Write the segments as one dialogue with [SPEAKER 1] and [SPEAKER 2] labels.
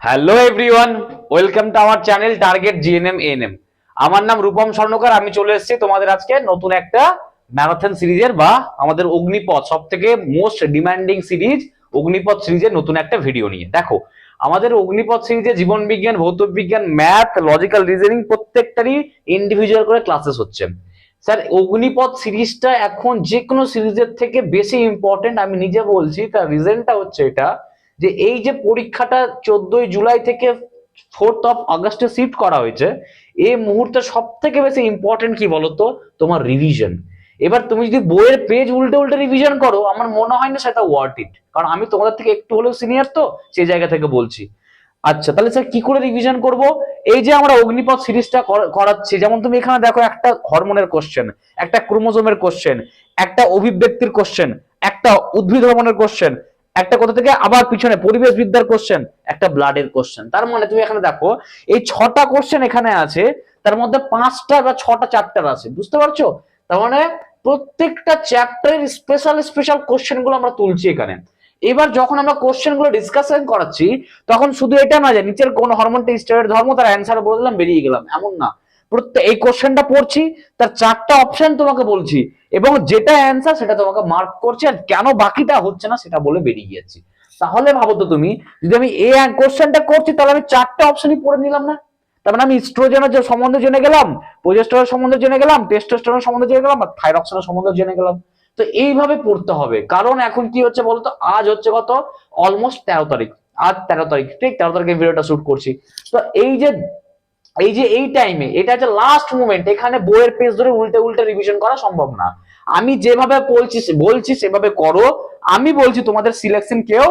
[SPEAKER 1] Hello everyone, welcome to our channel target GNM ANM. আমার নাম রূপম স্বর্ণকার। আমি চলে এসেছি তোমাদের আজকে নতুন একটা ম্যারাথন সিরিজের বা আমাদের অগ্নিপথ সব থেকে মোস্ট ডিমান্ডিং সিরিজ অগ্নিপথ সিরিজের নতুন একটা ভিডিও নিয়ে। দেখো, আমাদের অগ্নিপথ সিরিজে জীবন বিজ্ঞান, ভৌত বিজ্ঞান, ম্যাথ, লজিক্যাল রিজনিং প্রত্যেকটারই ইন্ডিভিজুয়াল করে ক্লাসেস হচ্ছে। স্যার, অগ্নিপথ সিরিজটা এখন যে কোনো সিরিজের থেকে বেশি ইম্পর্টেন্ট আমি নিজে বলছি। তার রিজনটা হচ্ছে এটা যে এই যে পরীক্ষাটা 14ই জুলাই থেকে 4th অফ আগস্টে শিফট করা হয়েছে, এই মুহূর্তে সব থেকে বেশি ইম্পর্টেন্ট কি বলতো? তোমার রিভিশন। এবার তুমি যদি বইয়ের পেজ উল্টে উল্টে রিভিশন করো, আমার মনে হয় না সেটা ওয়ার্থ ইট, কারণ আমি তোমাদের থেকে একটু হলেও সিনিয়র, তো সেই জায়গা থেকে বলছি। আচ্ছা, তাহলে স্যার কি করে রিভিশন করব? এই যে আমরা অগ্নিপথ সিরিজটা করাচ্ছি, যেমন তুমি এখানে দেখো, একটা হরমোনের কোশ্চেন, একটা ক্রোমোজোমের কোশ্চেন, একটা অভিব্যক্তির কোশ্চেন, একটা উদ্ভিদ হরমোনের কোশ্চেন, একটা কোথা থেকে আবার পিছনে পরিবেশ বিদ্যার কোশ্চেন, একটা ব্লাডের কোশ্চেন। তার মানে তুমি এখানে দেখো, এই 6টা কোশ্চেন এখানে আছে, তার মধ্যে 5টা বা 6টা চ্যাপ্টার আছে, বুঝতে পারছো? তার মানে প্রত্যেকটা চ্যাপ্টারের স্পেশাল স্পেশাল কোশ্চেন গুলো আমরা তুলছি এখানে। এবার যখন আমরা কোশ্চেন গুলো ডিসকাশন করাচ্ছি, তখন শুধু এটা না যে নিচের কোন হরমোনটা স্টেরয়েড ধর্ম তার অ্যান্সার বলে দিলাম বেরিয়ে গেলাম, এমন না। প্রত্যেক এই কোশ্চেনটা পড়ছি, তার 4টা অপশন তোমাকে বলছি, এবং যেটা অ্যান্সার সেটা তোমাকে মার্ক করছি, আর কেন বাকিটা হচ্ছে না সেটা বলে বেরিয়ে যাচ্ছি। তাহলে ভাবো তো তুমি, যদি আমি এই কোশ্চেনটা করছি, তাহলে আমি 4টা অপশনই পড়ে নিলাম না? তার মানে আমি ইস্ট্রোজেনের যে সম্বন্ধে জেনে গেলাম, প্রোজেস্টেরনের সম্বন্ধে জেনে গেলাম, টেস্টোস্টেরনের সম্বন্ধে জেনে গেলাম, আর থাইরক্সিনের সম্বন্ধে জেনে গেলাম। তো এইভাবে পড়তে হবে, কারণ এখন কি হচ্ছে বলতো? আজ হচ্ছে কত? অলমোস্ট 13 তারিখ। আজ 13 তারিখ, ঠিক 13 তারিখে ভিডিওটা শুট করছি। তো এই টাইমে এটা হচ্ছে লাস্ট মুমেন্ট, এখানে বইয়ের পেজ ধরে উল্টে উল্টে রিভিশন করা সম্ভব না। আমি যেভাবে বলছি সেভাবে করো। আমি বলছি, তোমাদের সিলেকশন কেউ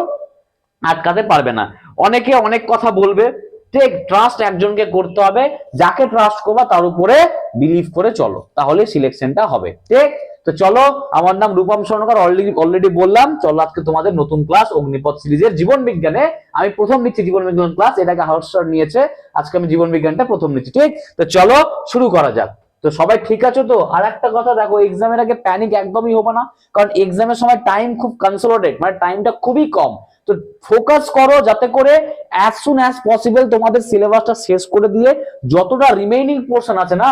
[SPEAKER 1] আটকাতে পারবে না। অনেকে অনেক কথা বলবে, ঠিক ট্রাস্ট একজনকে করতে হবে, যাকে ট্রাস্ট করবা তার উপরে বিলিভ করে চলো, তাহলে সিলেকশনটা হবে, ঠিক? তো চলো, আমার নাম রূপম স্বর্ণকার, অলরেডি বললাম। চলো, আজকে তোমাদের নতুন ক্লাস অগ্নিপথ সিরিজের জীবন বিজ্ঞানে আমি প্রথম নিচ্ছি জীবন বিজ্ঞান ক্লাস। এটাকে হর্ষর নিয়েছে, আজকে আমি জীবন বিজ্ঞানটা প্রথম নিচ্ছি, ঠিক? তো চলো শুরু করা যাক। তো সবাই ঠিক আছো তো? আর একটা কথা দেখো, এক্সামের আগে প্যানিক একদমই হবে না, কারণ এক্সামের সময় টাইম খুব কনসোলিডেট, মানে টাইমটা খুবই কম। তো ফোকাস করো যাতে করে অ্যাজ সুন অ্যাজ পসিবল তোমাদের সিলেবাসটা শেষ করে দিয়ে যতটা রিমেইনিং পোর্শন আছে না,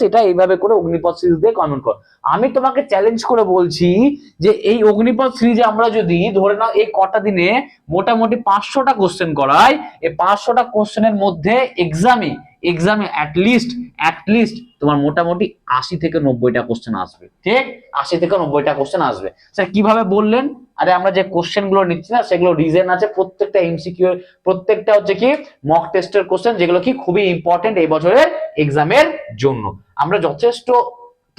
[SPEAKER 1] সেটা এইভাবে করে অগ্নিপথ সিরিজ দিয়ে কমপ্লিট করো। আমি তোমাকে চ্যালেঞ্জ করে বলছি যে এই অগ্নিপথ সিরিজে আমরা যদি ধরে নাও এই কটা দিনে মোটামুটি 500টা কোশ্চেন করাই, এই 500টা কোশ্চেনের মধ্যে এক্সামে অ্যাটলিস্ট তোমার মোটামুটি 80 থেকে 90টা কোশ্চেন আসবে, ঠিক? 80 থেকে 90টা কোশ্চেন আসবে। স্যার কিভাবে বললেন? আরে আমরা যে কোশ্চেন গুলো নিচ্ছি না, সেগুলো রিজন আছে, প্রত্যেকটা এমসিকিউ, প্রত্যেকটা হচ্ছে কি মক টেস্টের কোশ্চেন, যেগুলো কি খুবই ইম্পর্টেন্ট এই বছরের এক্সামের জন্য। আমরা যথেষ্ট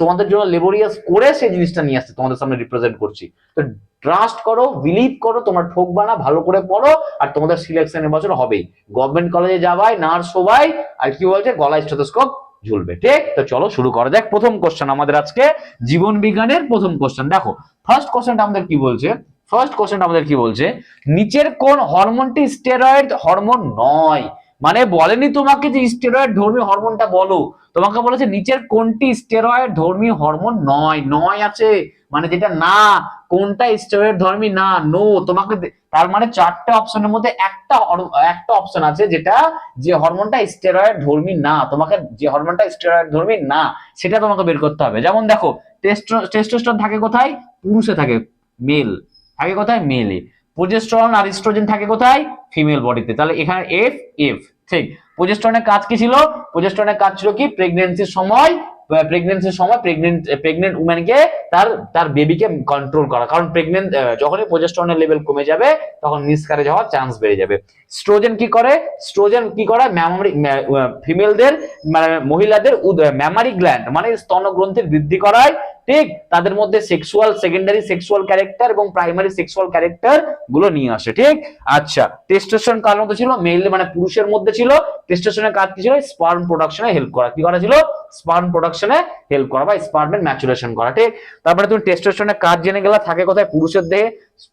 [SPEAKER 1] তোমাদের জন্য লেবোরিয়াস করে সেই জিনিসটা নিয়ে আসছে, তোমাদের সামনে রিপ্রেজেন্ট করছি। তো ট্রাস্ট করো, বিলিভ করো, তোমরা ঠকবা না, ভালো করে পড়ো, আর তোমাদের সিলেকশন এবছর হবেই। গভর্নমেন্ট কলেজে যাবাই, নার্স সবাই, আর কি বলছে, গলায় স্টেথোস্কোপ ঝুলবে, ঠিক? তো চলো শুরু করা যাক। প্রথম কোশ্চেন আমাদের আজকে জীবন বিজ্ঞানের প্রথম কোশ্চেন। দেখো, ফার্স্ট কোশ্চেনটা আমাদের কি বলছে? নিচের কোন হরমোনটি স্টেরয়েড হরমোন নয়? মানে বলেনি তোমাকে যে স্টেরয়েড ধর্মী হরমোনটা বলো, তোমাকে বলেছে নিচের কোনটি স্টেরয়েড ধর্মী হরমোন নয়। নয় আছে মানে যেটা না, কোনটা স্টেরয়েড ধর্মী না, নো। তোমাকে তার মানে 4টে অপশনের মধ্যে একটা অপশন আছে যেটা, যে হরমোনটা স্টেরয়েড ধর্মী না, তোমাকে যে হরমোনটা স্টেরয়েড ধর্মী না সেটা তোমাকে বের করতে হবে। যেমন দেখো, টেস্টোস্টেরন থাকে কোথায়? পুরুষে থাকে, মেল থাকে কোথায়? মেলে। প্রোজেস্টেরন আর ইস্ট্রোজেন থাকে কোথায়? ফিমেল বডিতে। তাহলে এখানে এফ, ঠিক। প্রোজেস্টেরনের কাজ কি ছিল? প্রোজেস্টেরনের কাজ ছিল কি? প্রেগন্যান্সির সময় প্রেগনেন্ট উম্যানকে তার বেবিকে কন্ট্রোল করা, কারণ যখনই প্রোজেস্টেরনের লেভেল কমে যাবে তখন মিসক্যারেজ হওয়ার চান্স বেড়ে যাবে। স্ট্রোজেন কি করে? ফিমেলদের, মানে মহিলাদের ম্যামারি গ্ল্যান্ড মানে স্তনগ্রন্থির বৃদ্ধি করায়, ঠিক? তাদের মধ্যে সেকেন্ডারি সেক্সুয়াল ক্যারেক্টার এবং প্রাইমারি সেক্সুয়াল ক্যারেক্টার গুলো নিয়ে আসে, ঠিক? আচ্ছা, টেস্টোস্টেরন কার মধ্যে ছিল? মেল মানে পুরুষের মধ্যে ছিল। টেস্টোস্টেরনের কাজ কি ছিল? স্পার্ম প্রোডাকশনে হেল্প করা। কি করা ছিল? স্পার্ম প্রোডাকশনে হেল্প করা বা স্পার্মের ম্যাচুরেশন করা, ঠিক? তারপরে তুমি টেস্টোস্টেরনের কাজ জেনে গেলা, থাকে কোথায়? পুরুষের দেহে।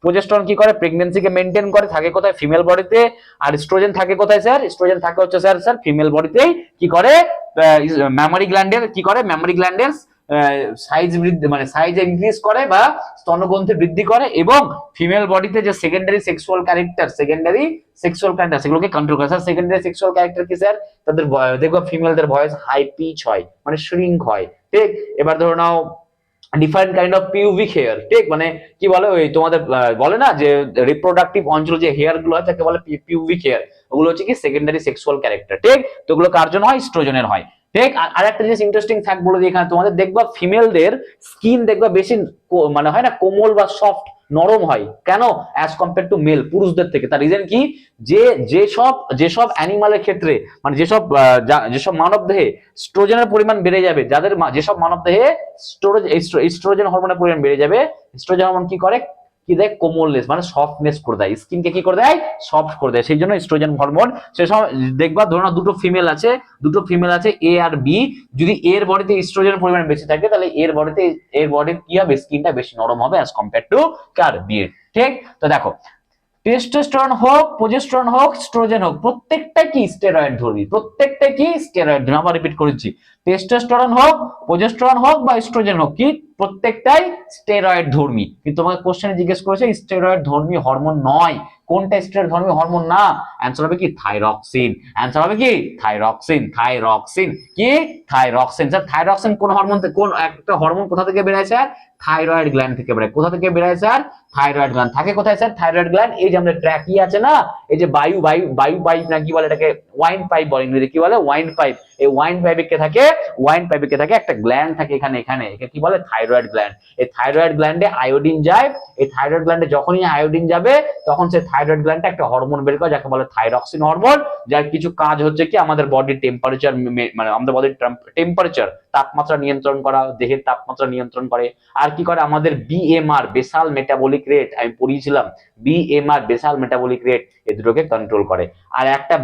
[SPEAKER 1] প্রোজেস্টেরন কি করে? প্রেগন্যান্সিকে মেইনটেইন করে, থাকে কোথায়? ফিমেল বডিতে। আর এস্ট্রোজেন থাকে কোথায় স্যার? এস্ট্রোজেন থাকে হচ্ছে স্যার ফিমেল বডিতেই। কি করে? ম্যামারি গ্ল্যান্ডের কি করে? ম্যামারি গ্ল্যান্ডের সাইজ বৃদ্ধি মানে সাইজ ইনক্রিজ করে বা স্তনগ্রন্থি বৃদ্ধি করে, এবং ফিমেল বডিতে যে সেকেন্ডারি সেক্সুয়াল ক্যারেক্টার সেগুলোকে কন্ট্রোল করে। স্যার সেকেন্ডারি সেক্সুয়াল ক্যারেক্টার কি স্যার? তাদের দেখো ফিমেলদের ভয়েস হাই পিচ হয়, মানে শ্রিঙ্ক হয়, ঠিক। এবার ধরো নাও different kind of pubic hair, ঠিক, মানে কি বলে ওই তোমাদের বলে না যে রিপ্রোডাক্টিভ অঞ্চল যে হেয়ার গুলো হয় তাকে বলে পিউবিক হেয়ার, ওগুলো হচ্ছে কি সেকেন্ডারি সেক্সুয়াল ক্যারেক্টার, ঠিক। তো ওগুলো কার জন্য হয়? ইস্ট্রোজেনের হয়, ঠিক। আর একটা জিনিস ইন্টারেস্টিং ফ্যাক্ট বলে দিই এখানে তোমাদের, দেখবা ফিমেলদের স্কিন দেখবা বেশি মানে হয় না কোমল বা সফট, নরম হয়, কেন? অ্যাজ কম্পেয়ার টু মেল, পুরুষদের থেকে। তার রিজন কি? যে যেসব অ্যানিমালের ক্ষেত্রে মানে যেসব মানব দেহে স্ট্রোজেনের পরিমাণ বেড়ে যাবে, যেসব মানব দেহে স্ট্রোজেন হরমোনের পরিমাণ বেড়ে যাবে, স্ট্রোজেন হরমোন কি করে? কি দেয়? কোমলনেস মানে সফটনেস করে দেয়, স্কিনকে কি করে দেয়? সফট করে দেয়। সেই জন্য স্ট্রোজেন হরমোন সেসব দেখবা ধরো না দুটো ফিমেল আছে এ আর বি, যদি এর বডিতে স্ট্রোজেন পরিমাণ বেশি থাকে তাহলে এর বডির কি হবে? স্কিনটা বেশি নরম হবে অ্যাজ কম্পেয়ার টু কার? বি এর, ঠিক। তো দেখো টেস্টোস্টেরন হোক, প্রোজেস্টেরন হোক, স্ট্রোজেন হোক, প্রত্যেকটা কি স্টেরয়েড ধর্মী, প্রত্যেকটা কি স্টেরয়েড ধর্মী। আবার রিপিট করেছি, টেস্টোস্টেরন হোক, প্রোজেস্টেরন হোক বা স্ট্রোজেন হোক, কি প্রত্যেকটাই স্টেরয়েড ধর্মী। কিন্তু তোমাকে কোশ্চেনে জিজ্ঞেস করেছে স্টেরয়েড ধর্মী হরমোন নয়, কোনটা স্টেরয়েড ধর্মী হরমোন না? অ্যান্সার হবে কি? থাইরক্সিন। অ্যান্সার হবে কি? থাইরক্সিন। কি? থাইরক্সিন। স্যার থাইরক্সিন কোন হরমোন, কোন একটা হরমোন কোথা থেকে বের হয় স্যার? থাইরয়েড গ্ল্যান্ড থেকে বের হয়। কোথা থেকে বের হয় স্যার? Thyroid gland. থাকে কোথায় স্যার থাইরয়েড গ্ল্যান্ড? এই যে আমাদের ট্র্যাকি আছে না, এই যে বায়ু পাইপ না কি বলে এটাকে, ওয়াইন পাইপ বলে ইংরেজিতে, কি বলে? Wine pipe. এই ওয়াইন পাইপে কে থাকে একটা গ্ল্যান্ড থাকে এখানে, একে কি বলে? Thyroid gland. এই থাইরয়েড গ্ল্যান্ডে আয়োডিন যায়, এই থাইরয়েড গ্ল্যান্ডে যখনই আয়োডিন যাবে তখন সেই থাইরয়েড গ্ল্যান্ডে একটা হরমোন বের করে যাকে বলে থাইরক্সিন হরমোন, যার কিছু কাজ হচ্ছে কি আমাদের বডির টেম্পারেচার, মানে আমাদের বডির টেম্পারেচার, তাপমাত্রা নিয়ন্ত্রণ করা, দেহের তাপমাত্রা নিয়ন্ত্রণ করে। আর কি করে? আমাদের বিএমআর, বেসাল মেটাবলিক রেট, আমি পড়িয়েছিলাম, বিএমআর বেসাল মেটাবলিক রেট, এই দুটোকে কন্ট্রোল করে। আর একটা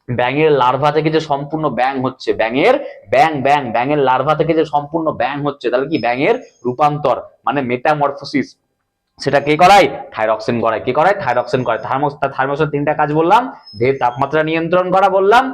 [SPEAKER 1] ব্যাঙের লার্ভা থেকে যে সম্পূর্ণ ব্যাঙের লার্ভা থেকে যে সম্পূর্ণ ব্যাঙ হচ্ছে, তাহলে কি ব্যাঙের রূপান্তর মানে মেটামরফোসিস, সেটা কে করায়? থাইরক্সিন করায়। কে করায়? থাইরক্সিন করায়। থার্মোসের তিনটা কাজ বললাম, দেহের তাপমাত্রা নিয়ন্ত্রণ করা বললাম,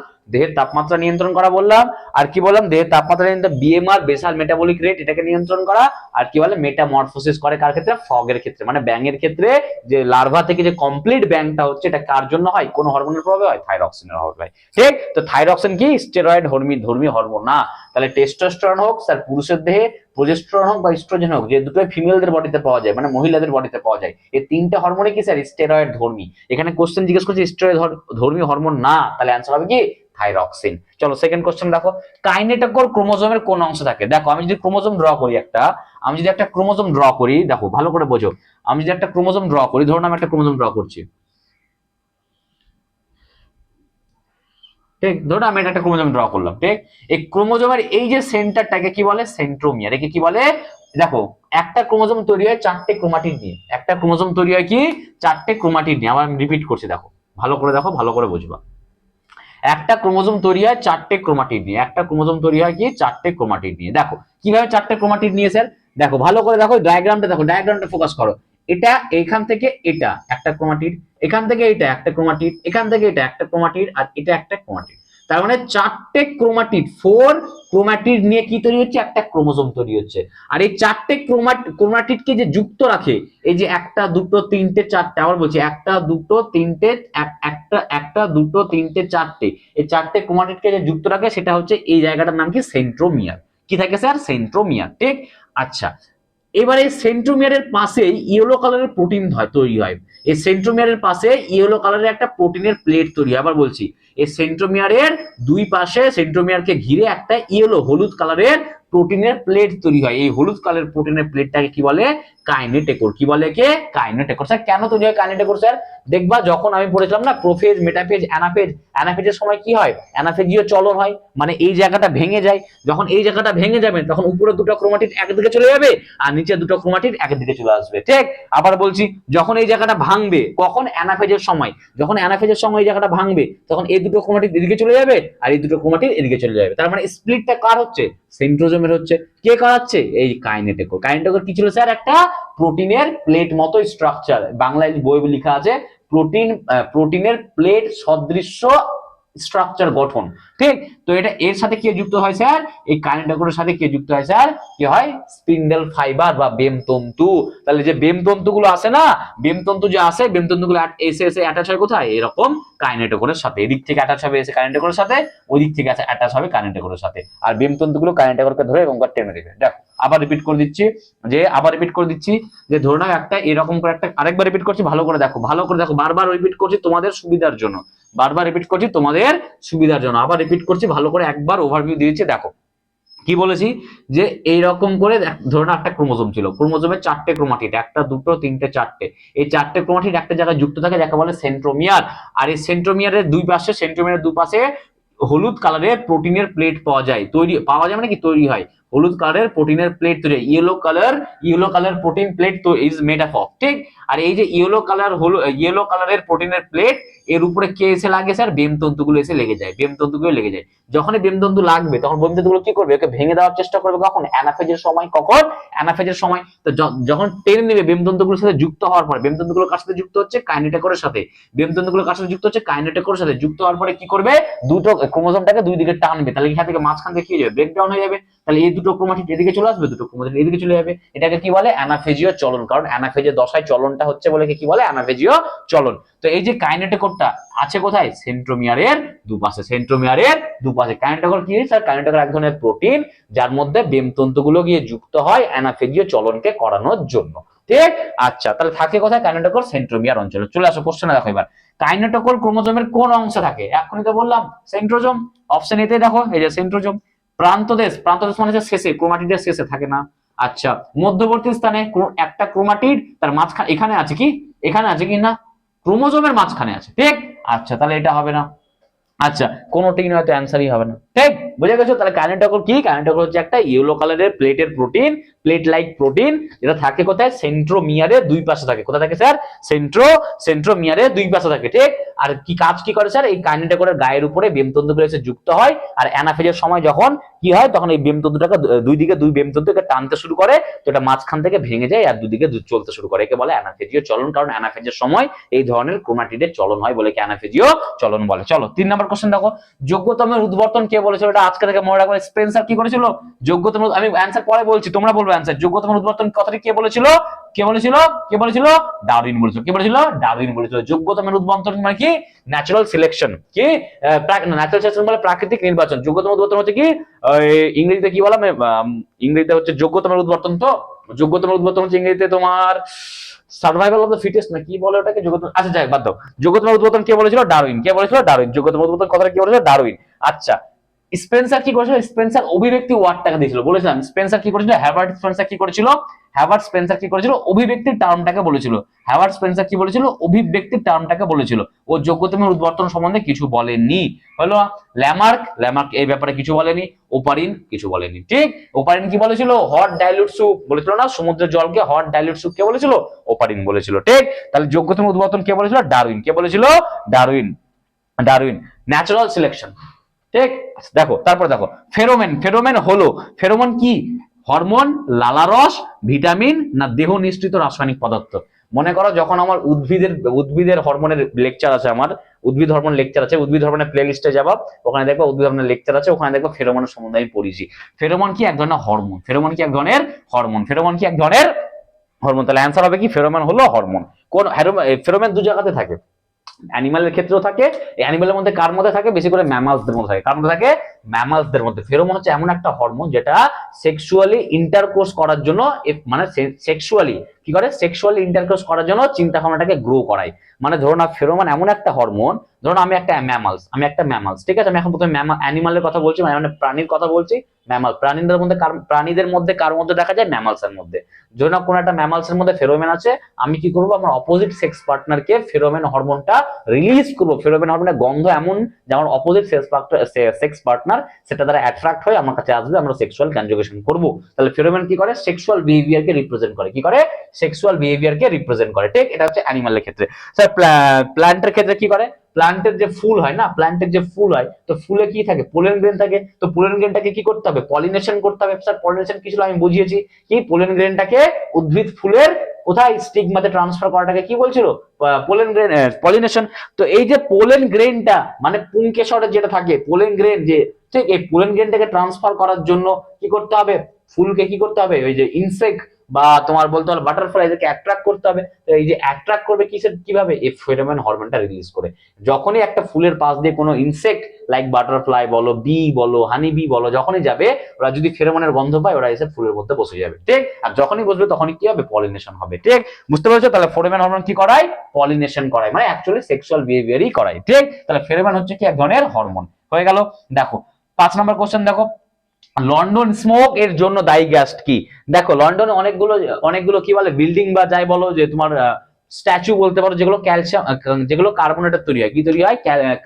[SPEAKER 1] আর কি বললাম? দেহের তাপমাত্রা নিয়ন্ত্রণ, বিএমআর বেসাল মেটাবলিক রেট, এটাকে নিয়ন্ত্রণ করা। আর কি বলে? মেটামরফোসিস করে কার ক্ষেত্রে? ফগের ক্ষেত্রে, মানে ব্যাঙের ক্ষেত্রে। যে লার্ভা থেকে যে কমপ্লিট ব্যাংটা হচ্ছে, এটা কার জন্য হয়? কোন হরমোনের প্রভাবে হয়? থাইরক্সিনের প্রভাবে হয়, ঠিক। তো থাইরক্সিন কি স্টেরয়েড ধর্মী হরমোন না। তাহলে টেস্টোস্টেরন হোক স্যার পুরুষের দেহে, প্রোজেস্টেরন হোক বা ইস্ট্রোজেন হোক, যে দুটোই ফিমেলদের বডিতে পাওয়া যায়, মানে মহিলাদের বডিতে পাওয়া যায়, এই তিনটে হরমোনই কি স্যার? স্টেরয়েড ধর্মী। এখানে কোশ্চেন জিজ্ঞেস করছে স্টেরয়েড ধর্মী হরমোন না, তাহলে অ্যান্সার হবে কি? থাইরক্সিন। চলো সেকেন্ড কোশ্চেন দেখো, কাইনেটোকোর ক্রোমোজোমের কোন অংশ থাকে? দেখো আমি যদি ক্রোমোজোম ড্র করি, দেখো ভালো করে বোঝো, আমি যদি একটা ক্রোমোজোম ড্র করি, ধরুন আমি একটা ক্রোমোজোম ড্র করছি, ঠিক, ধরো আমি একটা ক্রোমোজোম ড্র করলাম, ঠিক। এই ক্রোমোজোমের এই যে সেন্টারটাকে কি বলে? সেন্ট্রোমিয়ার। একে কি বলে? দেখো একটা ক্রোমোজোম তৈরি হয় 4টে ক্রোমাটিড নিয়ে, একটা ক্রোমোজোম তৈরি হয় কি? 4টে ক্রোমাটিড নিয়ে। আবার আমি রিপিট করছি, দেখো ভালো করে দেখো, ভালো করে বুঝবা। একটা ক্রোমোজোম তৈরি হয় 4টে ক্রোমাটিড নিয়ে, একটা ক্রোমোজোম তৈরি হয় কি? 4টে ক্রোমাটিড নিয়ে। দেখো কিভাবে 4টে ক্রোমাটিড নিয়ে স্যার? দেখো ভালো করে দেখো, ডায়াগ্রামটা দেখো, ডায়াগ্রামটা ফোকাস করো। এটা এখান থেকে এটা একটা ক্রোমাটিড, এখান থেকে এটা একটা ক্রোমাটিড, এখান থেকে এটা একটা ক্রোমাটিড, আর এটা একটা ক্রোমাটিড। তার মানে 4টে ক্রোমাটিড, 4 ক্রোমাটিড নিয়ে কি তৈরি হচ্ছে? একটা ক্রোমোজোম তৈরি হচ্ছে। আর এই 4টে ক্রোমাটিডকে যে যুক্ত রাখে, এই যে একটা দুটো তিনটে চারটে, আবার বলছি একটা দুটো তিনটে, একটা দুটো তিনটে চারটে, এই 4টে ক্রোমাটিডকে যে যুক্ত রাখে সেটা হচ্ছে, এই জায়গাটার নাম কি? সেন্ট্রোমিয়ার। কি থাকে স্যার? সেন্ট্রোমিয়ার, ঠিক। আচ্ছা, এবারে সেন্ট্রোমিয়ারের পাশে ইয়েলো কালারের প্রোটিন তৈরি হয়। এই সেন্ট্রোমিয়ারের পাশে ইয়েলো কালারের একটা প্রোটিনের প্লেট তৈরি হয়। আবার বলছি, এই সেন্ট্রোমিয়ারের দুই পাশে সেন্ট্রোমিয়ারকে ঘিরে একটা হলুদ কালারের প্রোটিনের প্লেট তৈরি হয়। এই হলুদ কালারের প্রোটিনের প্লেটটাকে কি বলে? কাইনেটোকোর। কি বলে? কে? কাইনেটোকোর। স্যার কেন তৈরি হয় কাইনেটোকোর স্যার? দেখবা যখন আমি পড়েছিলাম না প্রোফেজ, মেটাফেজ, অ্যানাফেজের সময় কি হয়? অ্যানাফেজীয় চলন হয়, মানে এই জায়গাটা ভেঙে যায়। যখন এই জায়গাটা ভেঙে যাবে তখন উপরে দুটো ক্রোমাটিড একদিকে চলে যাবে, আর নিচে দুটো ক্রোমাটিড একদিকে চলে আসবে, ঠিক। আবার বলছি, যখন এই জায়গাটা ভাঙবে, কখন? অ্যানাফেজের সময়। যখন অ্যানাফেজের সময় এই জায়গাটা ভাঙবে তখন এই দুটো ক্রোমাটিড এদিকে চলে যাবে, আর এই দুটো ক্রোমাটিড এদিকে চলে যাবে। তার মানে স্প্লিটটা কার হচ্ছে? সেন্ট্রোজোমের হচ্ছে। কে করাচ্ছে? এই কাইনেটোকোর। কাইনেটোকোর কি ছিল স্যার? একটা প্রোটিনের প্লেট মতো স্ট্রাকচার, বাংলায় বই লেখা আছে প্রোটিনের প্লেট সদৃশ্য স্ট্রাকচার গঠন, ঠিক। তো এটা এর সাথে কি যুক্ত হয় স্যার, এই কাইনেটোকোরের সাথে কি যুক্ত হয় স্যার, কি হয়, স্পিন্ডেল ফাইবার বা বেমতন্তু। তাহলে যে বেমতন্তুগুলো আছে না, বেমতন্তু যে আছে, বেমতন্তুগুলো এসে এসে অ্যাটাচ হয় কোথায়, এরকম কাইনেটোকোরের সাথে। এদিক থেকে অ্যাটাচ হবে এসে কাইনেটোকোরের সাথে, ওই দিক থেকে অ্যাটাচ হবে কাইনেটোকোরের সাথে, আর বেমতন্তুগুলো কাইনেটোকোরকে ধরে এবং টেনে দেবে। দেখো আবার রিপিট করে দিচ্ছি, যে ধরে নাও একটা এরকম করে একটা, আরেকবার রিপিট করছি, ভালো করে দেখো, ভালো করে দেখো, বারবার রিপিট করছি তোমাদের সুবিধার জন্য, বারবার রিপিট করছি তোমাদের সুবিধার জন্য, আবার রিপিট করছি ভালো করে, একবার ওভারভিউ দিয়েছি। দেখো কি বলেছি, যে এইরকম করে ধরুন একটা ক্রোমোজোম ছিল, ক্রোমোজোমের 4টে ক্রোমাটিড, একটা দুটো তিনটে চারটে, এই 4টে ক্রোমাটিড একটা জায়গায় যুক্ত থাকে যাকে বলে সেন্ট্রোমিয়ার। আর এই সেন্ট্রোমিয়ারের দুই পাশে হলুদ কালারের প্রোটিনের প্লেট পাওয়া যায়, পাওয়া যায় মানে কি তৈরি হয়, হলুদ কালারের প্রোটিনের প্লেট তৈরি, ইয়েলো কালার প্রোটিন প্লেট তো ইজ মেড আপ অফ, ঠিক। আর এই যে ইয়েলো কালারের প্রোটিনের প্লেট, এর উপরে কে এসে লাগে স্যার, বেমতন্তুগুলো এসে লেগে যায়, বেমতন্তুগুলো লেগে যায়। যখনই বেমতন্তু লাগবে তখন বেমতন্তুগুলো কি করবে, ওকে ভেঙে দেওয়ার চেষ্টা করবে, কখন, অ্যানাফেজের সময়। কখন, অ্যানাফেজের সময়। তো যখন টেনে নেবে বেমতন্তুগুলোর সাথে যুক্ত হওয়ার পরে, বেমতন্তুগুলো কার সাথে যুক্ত হচ্ছে, কাইনেটোকোরের সাথে, বেমতন্তুগুলো কার সাথে যুক্ত হচ্ছে, কাইনেটোকোরের সাথে যুক্ত হওয়ার পরে কি করবে, দুটো ক্রোমোজোমটাকে দুই দিকে টানবে, তাহলে এখান থেকে মাঝখান থেকে কি হয়ে যাবে, ব্রেকডাউন হয়ে যাবে। তাহলে এই দুটো ক্রোমাটিড এদিকে চলে আসবে, দুটো ক্রোমাটিড এদিকে চলে যাবে, এটাকে কি বলে, অ্যানাফেজীয় চলন। কারণ অ্যানাফেজের দশায় চলনটা হচ্ছে বলে কি বলে, অ্যানাফেজীয় চলন। তো এই যে কাইনেটোকোরটা আছে কোথায়, সেন্ট্রোমিয়ারের দুপাশে, কাইনেটোকোর কি, স্যার কাইনেটোকোর এক ধরনের প্রোটিন যার মধ্যে বেমতন্তুগুলো গিয়ে যুক্ত হয় অ্যানাফেজীয় চলনকে করানোর জন্য, ঠিক। আচ্ছা, তাহলে থাকে কোথায়, কাইনেটোকোর সেন্ট্রোমিয়ার অঞ্চলে। চলে আসো কোশ্চেনে, দেখো এবার কাইনেটোকোর ক্রোমোজোমের কোন অংশে থাকে, এখনই তো বললাম সেন্ট্রোজোম। অপশন এতে দেখো, এই যে সেন্ট্রোজোম। প্রান্তদেশ মানে হচ্ছে শেষে, ক্রোমাটিডের শেষে থাকে না। আচ্ছা, মধ্যবর্তী স্থানে একটা ক্রোমাটিড, তার মাঝখানে এখানে আছে কি, না, ক্রোমোজোমের মাঝখানে আছে, ঠিক। আচ্ছা, তাহলে এটা হবে না। আচ্ছা, কোনোটাই হয়তো অ্যান্সারই হবে না, ঠিক। বুঝে গেছো? তাহলে কাইনেটোকোর কি, কাইনেটোকোর হচ্ছে একটা ইয়েলো কালারের প্লেটের প্রোটিন, প্লেট লাইক প্রোটিন, যেটা থাকে কোথায়, সেন্ট্রোমিয়ারের দুই পাশে থাকে। কোথায় থাকে স্যার, সেন্ট্রোমিয়ারের দুই পাশে থাকে, ঠিক। আর কি কাজ কি করে স্যার, এই কাইনেটোকোরের গায়ের উপরে বেমতন্তুগুলো এসে যুক্ত হয়, আর অ্যানাফেজের সময় যখন কি হয়, তখন এই বেমতন্তুটাকে দুই দিকে দুই বেমতন্তুকে টানতে শুরু করে, তো এটা মাঝখান থেকে ভেঙে যায় আর দুদিকে চলতে শুরু করে, একে বলে অ্যানাফেজীয় চলন। কারণ অ্যানাফেজের সময় এই ধরনের ক্রোমাটিডের চলন হয় বলে কি অ্যানাফেজীয় চলন বলে। চলো 3 নম্বর কোশ্চেন দেখো, যোগ্যতমের উদ্বর্তন কে বলেছিল, এটা আজকে থেকে মনে রাখবে, স্পেন্সার কি করেছিল, যোগ্যতম, আমি অ্যানসার পরে বলছি, তোমরা বলবে অ্যানসার। যোগ্যতমের উদ্বর্তন কথাটি কে বলেছিল, ডারউইন বলেছিল। ডারউইন বলেছিল। যোগ্যতমের উদ্বর্তন মানে কি, ন্যাচারাল সিলেকশন। কি, ন্যাচারাল সিলেকশন বলে প্রাকৃতিক নির্বাচন। যোগ্যতম উদ্বর্তন হচ্ছে কি, ইংরেজিতে কি বলা, ইংরেজিতে হচ্ছে যোগ্যতমের উদ্বর্তন। তো যোগ্যতমের উদ্বর্তন হচ্ছে ইংরেজিতে তোমার সার্ভাইভাল অফ দ্য ফিটেস্ট না কি বলে ওটাকে, যোগ্যতম। আচ্ছা যাই বাদ দাও। যোগ্যতম উদ্বোধন কে বলেছিল, ডারউইন। যোগ্যতম উদ্বোধন কথাটা কি বলেছিল, ডারউইন। আচ্ছা, স্পেন্সার কি করেছিল, স্পেন্সার অভিব্যক্তি ওয়ার্ডটাকে দিয়েছিল, বলেছিলাম স্পেন্সার কি করেছিল, হার্বার্ট স্পেন্সার কি করেছিল, অভিব্যক্তির টার্মটাকে বলেছিল। হার্বার্ট স্পেন্সার কি বলেছিল, অভিব্যক্তির টার্মটাকে বলেছিল। ও যোগ্যতমের উদ্বর্তন সম্বন্ধে কিছু বলেনি, হলো। ল্যামার্ক এই ব্যাপারে কিছু বলেনি। ওপারিন কিছু বলেনি, ঠিক। ওপারিন কি বলেছিল, হট ডাইলুট স্যুপ বলেছিল না, সমুদ্রের জলকে হট ডাইলুট স্যুপ কে বলেছিল, ওপারিন বলেছিল, ঠিক। তাহলে যোগ্যতম উদ্বর্তন কে বলেছিল, ডারউইন। কে বলেছিল, ডারউইন। ন্যাচারাল সিলেকশন, ঠিক। দেখো তারপর দেখো, ফেরোমেন হলো, ফেরোমন কি, হরমোন, লালারস, ভিটামিন না দেহ নিঃসৃত রাসায়নিক পদার্থ। মনে করো যখন আমার উদ্ভিদের হরমোনের লেকচার আছে, আমার উদ্ভিদ হরমোন লেকচার আছে, উদ্ভিদ হরমোনের প্লে লিস্টে যাবা, ওখানে দেখবা উদ্ভিদ হরমোনের লেকচার আছে, ওখানে দেখবা ফেরোমনের সম্বন্ধে আমি পড়িছি। ফেরোমন কি এক ধরনের হরমোন, তাহলে অ্যান্সার হবে কি, ফেরোমন হলো হরমোন। কোন ফেরোমন দু জায়গাতে থাকে, অ্যানিমালের ক্ষেত্রেও থাকে। অ্যানিমালের মধ্যে কার মধ্যে থাকে, বেশি করে ম্যামালসদের মধ্যে থাকে। কার মধ্যে থাকে, ম্যামালসদের মধ্যে। ফেরোমন হচ্ছে এমন একটা হরমোন যেটা সেক্সুয়ালি ইন্টারকোর্স করার জন্য, মানে সেক্সুয়ালি ইন্টারকোর্স করার জন্য চিন্তা ভাবনাটাকে গ্রো করায়। মানে ধরো না, ফেরোমন এমন একটা হরমোন, ধরুন আমি একটা ম্যামালস, ঠিক আছে। আমি এখন প্রথমে অ্যানিমালের কথা বলছি, মানে প্রাণীর কথা বলছি। প্রাণীদের মধ্যে কার মধ্যে দেখা যায়, ম্যামালসের মধ্যে। ধরুন কোনো একটা ম্যামালসের মধ্যে ফেরোমেন আছে, আমি কি করবো, আমার অপোজিট সেক্স পার্টনারকে ফেরোমেন হরমোনটা রিলিজ করবো। ফেরোমেন হরমোনের গন্ধ এমন যে আমার অপোজিট সেক্স পার্টনার সেটা দ্বারা অ্যাট্রাক্ট হয়ে আমার কাছে আসবে, আমরা সেক্সুয়াল কনজুগেশন করব। তাহলে ফেরোমেন কি করে, সেক্সুয়াল বিহেভিয়ারকে রিপ্রেজেন্ট করে, ঠিক। এটা হচ্ছে অ্যানিমালের ক্ষেত্রে। স্যার প্ল্যান্টের ক্ষেত্রে কি করে, প্ল্যান্টের যে ফুল হয় না, প্ল্যান্টের যে ফুল হয়, তো ফুলে কি থাকে, পোলেন গ্রেন থাকে। তো পোলেন গ্রেনটাকে কি করতে হবে, পলিনেশন করতে হবে। স্যার পলিনেশন কি ছিল আমি বুঝিয়েছি, কি পোলেন গ্রেনটাকে উদ্ভিদ ফুলের কোথায় স্টিগমাতে ট্রান্সফার করাটাকে কি বলছিল, পোলেন গ্রেন, পলিনেশন। তো এই যে পোলেন গ্রেনটা মানে পুংকেশরে যেটা থাকে পোলেন গ্রেন, যে ঠিক এই পোলেন গ্রেনটাকে ট্রান্সফার করার জন্য কি করতে হবে, ফুলকে কি করতে হবে, ওই যে ইনসেক্ট বা তোমার বলতে হলো বাটারফ্লাই, এদেরকে অ্যাট্রাক্ট করতে হবে। তো এই যে অ্যাট্রাক্ট করবে কিসের, কিভাবে, এই ফেরোমন হরমোনটা রিলিজ করে। যখনই একটা ফুলের পাশ দিয়ে কোনো ইনসেক্ট লাইক বাটারফ্লাই বলো, বি বলো, হানি বি বলো, যখনই যাবে ওরা যদি ফেরোমনের গন্ধ পায় ওরা এসে ফুলের মধ্যে বসে যাবে, ঠিক। আর যখনই বসবে তখনই কি হবে, পলিনেশন হবে, ঠিক। বুঝতে পেরেছো? তাহলে ফেরোমন হরমোন কি করায়, পলিনেশন করায়, মানে অ্যাকচুয়ালি সেক্সুয়াল বিহেভিয়ারই করায়, ঠিক। তাহলে ফেরোমন হচ্ছে কি এক ধরনের হরমোন। হয়ে গেল। দেখো 5 নম্বর কোশ্চেন দেখো, লন্ডন স্মোক এর জন্য দায়ী গ্যাস কি। দেখো লন্ডনে অনেকগুলো অনেকগুলো কি বলে বিল্ডিং বা যাই বলো যে তোমার স্ট্যাচু বলতে পারো, যেগুলো ক্যালসিয়াম, যেগুলো কার্বনেটের তৈরি হয়, কি তৈরি হয়,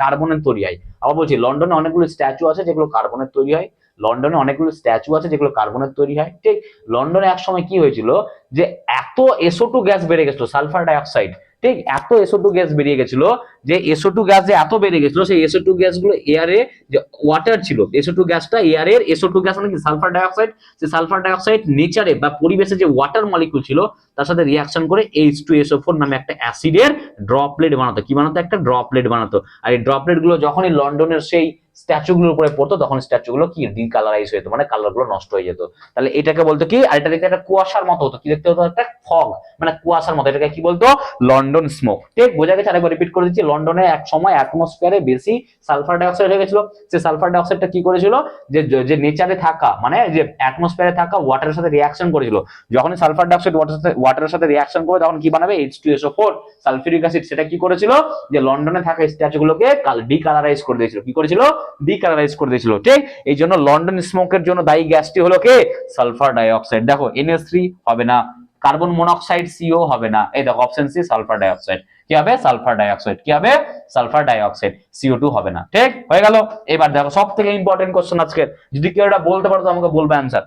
[SPEAKER 1] কার্বনের তৈরি হয়। আবার বলছি লন্ডনে অনেকগুলো স্ট্যাচু আছে যেগুলো কার্বনের তৈরি হয়, লন্ডনে অনেকগুলো স্ট্যাচু আছে যেগুলো কার্বনের তৈরি হয়, ঠিক। লন্ডনে এক সময় কি হয়েছিল, যে এত SO2 গ্যাস বেড়ে গেছিল, সালফার ডাইঅক্সাইড, ঠিক, এত SO2 গ্যাস বেরিয়ে গেছিল, যে SO2 গ্যাস যে এত বেড়ে গেছিল, সেই SO2 গ্যাসগুলো এয়ারে, যে ওয়াটার ছিল, SO2 গ্যাসটা এয়ারের, SO2 গ্যাস মানে কি সালফার ডাইঅক্সাইড, সেই সালফার ডাইঅক্সাইড নেচারে বা পরিবেশে যে ওয়াটার মলিকিউল ছিল তার সাথে রিয়াকশন করে H2SO4 নামে একটা অ্যাসিডের ড্রপলেট বানাতো। কি বানাতো, একটা ড্রপলেট বানাতো। আর এই ড্রপলেট গুলো যখনই লন্ডনের সেই স্ট্যাচু গুলোর উপরে পড়তো তখন স্ট্যাচু গুলো কি ডিকালারাইজ হয়ে যেত, মানে কালার গুলো নষ্ট হয়ে যেত। তাহলে এটাকে বলতো কি, আর এটা দেখতে একটা কুয়াশার মতো হতো, কি দেখতে হতো, একটা ফগ, মানে কুয়াশার মতো, এটাকে কি বলতো, লন্ডন স্মোক, ঠিক। বোঝা গেছে? আরেকবার রিপিট করে দিচ্ছি, লন্ডনে এক সময় অ্যাটমসফিয়ারে বেশি সালফার ডাইঅক্সাইড হয়ে গেছিল। সেই সালফার ডাইঅক্সাইডটা কি করেছিল, যে যে নেচারে থাকা মানে যে অ্যাটমসফিয়ারে থাকা ওয়াটারের সাথে রিয়াকশন করেছিল। যখনই সালফার ডাইঅক্সাইড ওয়াটারের সাথে রিয়াকশন করে তখন কি বানাবে, H2SO4 সালফিউরিক অ্যাসিড। সেটা কি করেছিল, যে লন্ডনে থাকা স্ট্যাচু গুলোকে ডিকালারাইজ করে দিয়েছিল। কি করেছিল, ডিকালারাইজ করে দিয়েছিল, ঠিক। এই জন্য লন্ডন স্মোকের জন্য দায়ী গ্যাসটি হলো কে, সালফার ডাইঅক্সাইড। দেখো NH3 হবে না, কার্বন মনোক্সাইড CO হবে না, এই দেখো অপশন সি সালফার ডাইঅক্সাইড। কি হবে, সালফার ডাইঅক্সাইড। কি হবে, সালফার ডাইঅক্সাইড। CO2 হবে না, ঠিক। হয়ে গেল। এবার দেখো সব থেকে ইম্পর্টেন্ট কোশ্চেন আজকে, যদি কেউ এটা বলতে পারো তো আমাকে বলবে অ্যান্সার।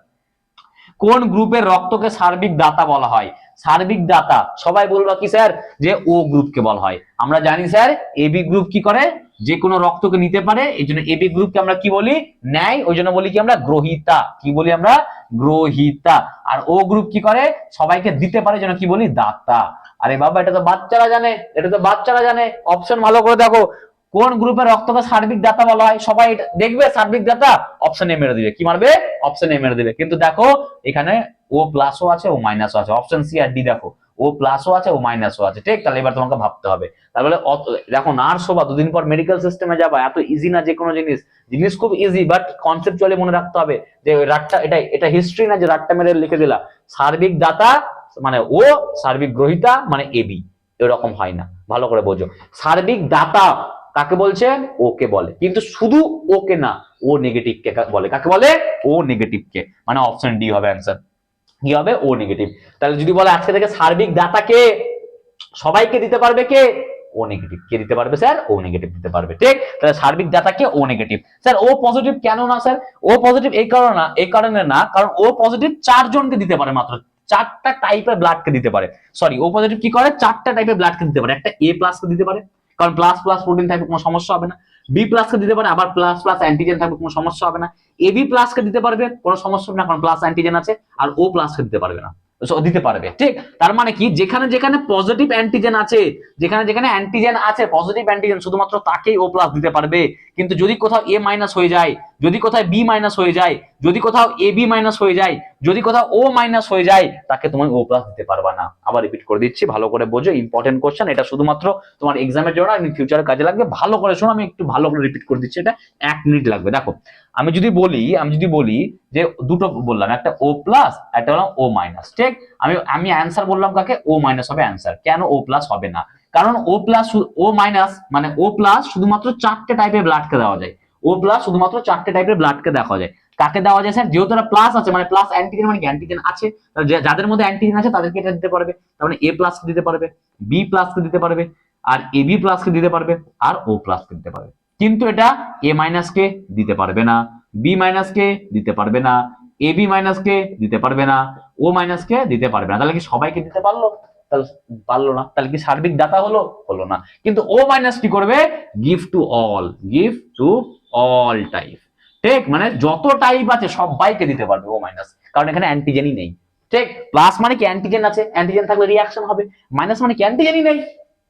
[SPEAKER 1] কোন গ্রুপের রক্তকে সার্বিক দাতা বলা হয়। সার্বিক দাতা সবাই বলবা কি স্যার, যে ও গ্রুপকে বলা হয়। আমরা জানি স্যার AB গ্রুপ কি করে, যে কোনো রক্তকে নিতে পারে, এই জন্য AB গ্রুপকে আমরা কি বলি, নেয়, ওই জন্য বলি কি আমরা গ্রহিতা। কি বলি আমরা, গ্রহিতা। আর ও গ্রুপ কি করে, সবাইকে দিতে পারে, জন্য কি বলি, দাতা। আরে বাবা এটা তো বাচ্চারা জানে, এটা তো বাচ্চারা জানে। অপশন ভালো করে দেখো, কোন গ্রুপের রক্তকে সার্বিক দাতা বলা হয়, সবাই দেখবে সার্বিক দাতা, অপশন এ মেরে দিবে। কি মারবে, অপশন এ মেরে দিবে। কিন্তু দেখো এখানে ও প্লাসও আছে, ও মাইনাসও আছে। অপশন সি আর ডি দেখো, ও প্লাসও আছে, ও মাইনাসও আছে, ঠিক। তাহলে এবার তোমাকে ভাবতে হবে। তাহলে দেখো নার্স হবা, দুদিন পর মেডিকেল সিস্টেমে যাবা, এত ইজি না যে কোনো জিনিস। জিনিস খুব ইজি, বাট কনসেপচুয়ালি মনে রাখতে হবে যে রাটটা, এটা হিস্ট্রি না যে রাটটা মেরে লিখে দিলা। সার্বিক দাতা মানে ও, সার্বিক গ্রহিতা মানে এবি, এরকম হয় না, ভালো করে বোঝো। সার্বিক দাতা কাকে বলছে, ওকে বলে, কিন্তু শুধু ওকে না, ও নেগেটিভ কে বলে। কাকে বলে, ও নেগেটিভ কে, মানে অপশন ডি হবে অ্যান্সার। কি হবে, ও নেগেটিভ। তাহলে যদি বলে আজকে থেকে সার্বিক দাতাকে সবাইকে দিতে পারবে কে, ও নেগেটিভ। কে দিতে পারবে স্যার, ও নেগেটিভ দিতে পারবে, ঠিক। তাহলে সার্বিক দাতাকে ও নেগেটিভ। স্যার ও পজিটিভ কেন না স্যার, ও পজিটিভ এই কারণে না, এই কারণে না, কারণ ও পজিটিভ 4 জনকে দিতে পারে, মাত্র 4টা টাইপের ব্লাডকে দিতে পারে। সরি, ও পজিটিভ কি করে, 4টা টাইপের ব্লাডকে দিতে পারে। একটা A প্লাস কে দিতে পারে, কারণ প্লাস প্লাস প্রোটিন থাকবে, কোনো সমস্যা হবে না। B প্লাস কে দিতে পারে, আবার প্লাস প্লাস অ্যান্টিজেন থাকবে, কোনো সমস্যা হবে না। AB প্লাস কে দিতে পারবে, কোনো সমস্যা হবে না, কারণ প্লাস অ্যান্টিজেন আছে। আর O প্লাস কে দিতে পারবে না, দিতে পারবে, ঠিক। তার মানে কি, যেখানে যেখানে পজিটিভ অ্যান্টিজেন আছে, যেখানে যেখানে অ্যান্টিজেন আছে, পজিটিভ অ্যান্টিজেন, শুধুমাত্র তাকেই ও প্লাস দিতে পারবে। কিন্তু যদি কোথাও A মাইনাস হয়ে যায়, যদি কোথাও B মাইনাস হয়ে যায়, যদি কোথাও AB মাইনাস হয়ে যায়, যদি কোথাও O মাইনাস হয়ে যায়, তাকে তুমি O প্লাস দিতে পারবা না। আবার রিপিট করে দিচ্ছি, ভালো করে বোঝো, ইম্পর্টেন্ট কোশ্চেন এটা, শুধুমাত্র তোমার এক্সামের জন্য, আমি ফিউচারে কাজে লাগবে। ভালো করে শোনো, আমি একটু ভালো করে রিপিট করে দিচ্ছি, এটা 1 মিনিট লাগবে। দেখো আমি যদি বলি যে দুটো বললাম, একটা O প্লাস, একটা বললাম O মাইনাস, ঠিক। আমি অ্যান্সার বললাম কাকে, O মাইনাস হবে অ্যান্সার। কেন O প্লাস হবে না, কারণ O প্লাস, O মাইনাস মানে O প্লাস শুধুমাত্র 4টে টাইপের ব্লাডকে দেওয়া যায়। O প্লাস শুধুমাত্র 4টে টাইপের ব্লাডকে দেখা যায়। কাকে দেওয়া যায় স্যার, যেহেতু প্লাস আছে, মানে প্লাস অ্যান্টিজেন, মানে অ্যান্টিজেন আছে, যাদের মধ্যে অ্যান্টিজেন আছে তাদেরকে এটা দিতে পারবে। তার মানে A প্লাস কে দিতে পারবে, B প্লাস কে দিতে পারবে, আর AB প্লাস কে দিতে পারবে, আর O প্লাস কে দিতে পারবে। কিন্তু এটা A মাইনাস কে দিতে পারবে না, B মাইনাস কে দিতে পারবে না, AB মাইনাস কে দিতে পারবে না, O মাইনাস কে দিতে পারবে না। তাহলে কি সবাইকে দিতে পারলো, তাহলে পারলো না, তাহলে কি সার্বিক দাতা হলো? হলো না। কিন্তু ও মাইনাস কি করবে? Give to all, give to all type. ঠিক, মানে যত টাইপ আছে সবাইকে দিতে পারবে ও মাইনাস, কারণ এখানে অ্যান্টিজেনই নেই। ঠিক, প্লাস মানে কি অ্যান্টিজেন আছে, অ্যান্টিজেন থাকলে রিঅ্যাকশন হবে। মাইনাস মানে কি অ্যান্টিজেনই নেই,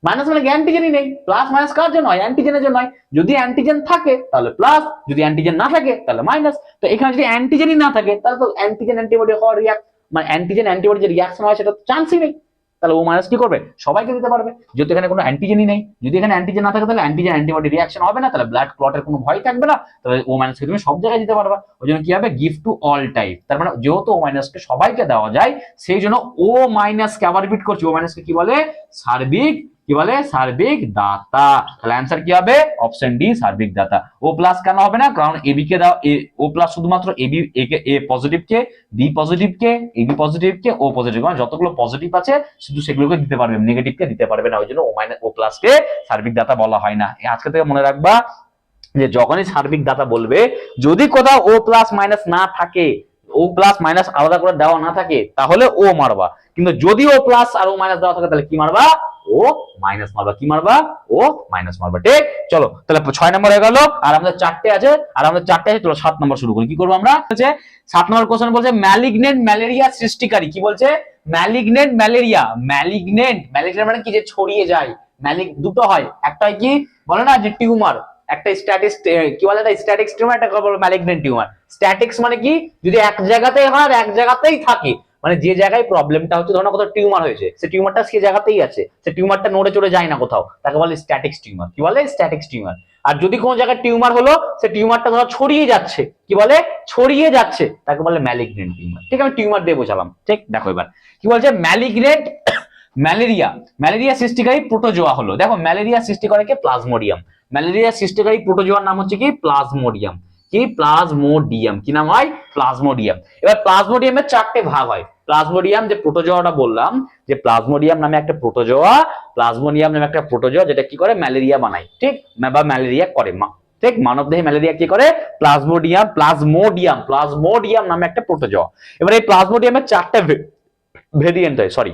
[SPEAKER 1] মাইনাস মানে কি অ্যান্টিজেনই নেই। প্লাস মাইনাস কার জন্য হয়? অ্যান্টিজেনের জন্য হয়। যদি অ্যান্টিজেন থাকে তাহলে প্লাস, যদি অ্যান্টিজেন না থাকে তাহলে মাইনাস। তো এখানে যদি অ্যান্টিজেনই না থাকে তাহলে তো অ্যান্টিজেন অ্যান্টিবডি হওয়ার মানে অ্যান্টিজেন অ্যান্টিবডি যে রিঅ্যাকশন হয় সেটা চান্সই নেই। তাহলে ও মাইনাস কি করবে? সবাইকে দিতে পারবে, যেহেতু এখানে কোনো অ্যান্টিজেনই নেই। যদি এখানে অ্যান্টিজেন না থাকে তাহলে অ্যান্টিজেন অ্যান্টিবডি রিঅ্যাকশন হবে না, তাহলে ব্লাড ক্লটের কোনো ভয় থাকবে না, তাহলে ও মাইনাসকে তুমি সব জায়গায় দিতে পারবা। ওই জন্য কি হবে? Give to all type. তার মানে যেহেতু ও মাইনাসকে সবাইকে দেওয়া যায়, সেই জন্য ও মাইনাসকে আবার রিপিট করছি, ও মাইনাসকে কি বলে? সার্বিক, কি বলে? সার্বিক দাতা। তাহলে অ্যান্সার কি হবে? অপশন ডি, সার্বিক দাতা। ও প্লাস কেন হবে না? কারণ এবি কে দাও, ও প্লাস শুধুমাত্র এবি, এ পজিটিভ কে, বি পজিটিভ কে, এবি পজিটিভ কে, ও পজিটিভ, মানে যতগুলো পজিটিভ আছে শুধু সেগুলোকে দিতে পারবে, নেগেটিভ কে দিতে পারবে না। ওই জন্য ও মাইনাস, ও প্লাস কে সার্বিক দাতা বলা হয় না। আজকে থেকে মনে রাখবা যে যখনই সার্বিক দাতা বলবে, যদি কোথাও ও প্লাস মাইনাস না থাকে, ও প্লাস মাইনাস আলাদা করে দেওয়া না থাকে, তাহলে ও মারবা। কিন্তু যদি ও প্লাস আর ও মাইনাস দেওয়া থাকে তাহলে কি মারবা? ও মাইনাস মারবা। কি মারবা? ও মাইনাস মারবা। ঠিক, চলো তাহলে 6 নম্বর হয়ে গেল, আর আমাদের 4টে আছে, চলো 7 নম্বর শুরু করি। কি করবো আমরা? 7 নম্বর কোশ্চেন বলছে ম্যালিগনেন্ট ম্যালেরিয়া সৃষ্টিকারী। কি বলছে? Malignant malaria. ম্যালিগনেন্ট, ম্যালেরিয়া মানে কি? যে ছড়িয়ে যায়। ম্যালিক দুটো হয়, একটা হয় কি বলে না যে টিউমার, একটা স্ট্যাটিক, কি বলে এটা? স্ট্যাটিক টিউমার, একটা বলে ম্যালিগনেন্ট টিউমার। স্ট্যাটিক্স মানে কি? যদি এক জায়গাতেই হয় আর এক জায়গাতেই থাকে, মানে যে জায়গায় প্রবলেমটা হচ্ছে, ধরো কোথাও টিউমার হয়েছে, সে টিউমারটা সে জায়গাতেই আছে, সে টিউমারটা নড়ে চড়ে যায় না কোথাও, তাকে বলে স্ট্যাটিক্স টিউমার। কি বলে? Statics tumour. আর যদি কোনো জায়গায় টিউমার হলো, সে টিউমারটা ধরো ছড়িয়ে যাচ্ছে, কি বলে? ছড়িয়ে যাচ্ছে, তাকে বলে ম্যালিগনেন্ট টিউমার। ঠিক, আমি টিউমার দিয়ে বোঝালাম। ঠিক, দেখো এবার কি বলছে? ম্যালিগনেন্ট ম্যালেরিয়া, ম্যালেরিয়া সৃষ্টিকারী প্রোটোজোয়া হলো। দেখো ম্যালেরিয়া সৃষ্টি করে কে? প্লাজমোডিয়াম। ম্যালেরিয়া সৃষ্টিকারী প্রোটোজোয়ার নাম হচ্ছে কি? প্লাজমোডিয়াম। কি? প্লাজমোডিয়াম। কি নাম হয়? প্লাজমোডিয়াম। এবার প্লাজমোডিয়ামের 4টে ভাগ হয়। প্লাজমোডিয়াম যে প্রোটোজোয়াটা বললাম, যে প্লাজমোডিয়াম নামে একটা প্রোটোজোয়া, প্লাজমোডিয়াম নামে একটা প্রোটোজোয়া যেটা কি করে? ম্যালেরিয়া বানায়। ঠিক, বা ম্যালেরিয়া করে। ঠিক, মানবদেহে ম্যালেরিয়া কি করে? প্লাজমোডিয়াম, প্লাজমোডিয়াম, প্লাজমোডিয়াম নামে একটা প্রোটোজোয়া। এবার এই প্লাজমোডিয়ামের 4টে ভেরিয়েন্ট হয়, সরি,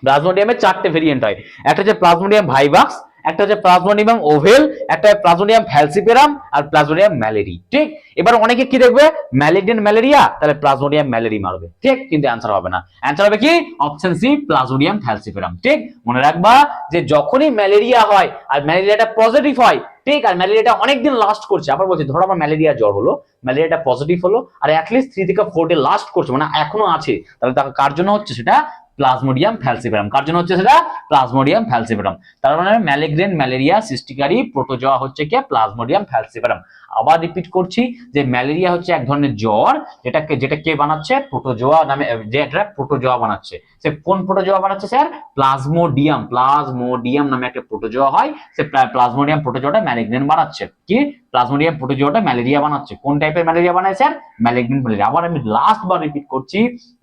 [SPEAKER 1] প্লাজমোডিয়ামের 4টে ভেরিয়েন্ট হয়। একটা হচ্ছে প্লাজমোডিয়াম ভাইভাক্স, একটা হচ্ছে প্লাজমোডিয়াম ওভেল, একটা প্লাজমোডিয়াম ফ্যালসিপেরাম, আর প্লাজমোডিয়াম ম্যালেরি। ঠিক, এবার অনেকে কি দেখবে? ম্যালিগনেন্ট ম্যালেরিয়া, তাহলে প্লাজমোডিয়াম ম্যালেরি মারবে। ঠিক, কিন্তু অ্যান্সার হবে না। অ্যান্সার হবে কি? Option C, plasmodium falciparum. ঠিক, মনে রাখবা যে যখনই ম্যালেরিয়া হয় আর ম্যালেরিয়াটা পজিটিভ হয়, ঠিক, আর ম্যালেরিয়াটা অনেকদিন লাস্ট করছে, আবার বলছি ধরো আমার ম্যালেরিয়া জ্বর হলো, ম্যালেরিয়াটা পজিটিভ হলো আর অ্যাটলিস্ট 3 থেকে 4 ডে লাস্ট করছে, মানে এখনো আছে, তাহলে তার কার জন্য হচ্ছে? সেটা প্লাজমোডিয়াম ফ্যালসিপেরাম। কার জন্য হচ্ছে সেটা? Plasmodium falciparum. তার মানে ম্যালিগনেন্ট ম্যালেরিয়া সৃষ্টিকারী প্রোটোজোয়া হচ্ছে কি? Plasmodium falciparum. আবার রিপিট করছি যে ম্যালেরিয়া হচ্ছে এক ধরনের জ্বর, যেটা কে বানাচ্ছে? প্রোটোজোয়া নামে, যে একটা প্রোটোজোয়া বানাচ্ছে। সে কোন প্রোটোজোয়া বানাচ্ছে স্যার? প্লাজমোডিয়াম। প্লাজমোডিয়াম নামে একটা প্রোটোজোয়া হয়, সে প্লাজমোডিয়াম প্রোটোজোয়াটা ম্যালিগনেন্ট বানাচ্ছে। কি? প্লাজমোডিয়াম প্রোটোজোয়াটা ম্যালেরিয়া বানাচ্ছে। কোন টাইপের ম্যালেরিয়া বানায় স্যার? Malignant malaria. আবার আমি লাস্ট বার রিপিট করছি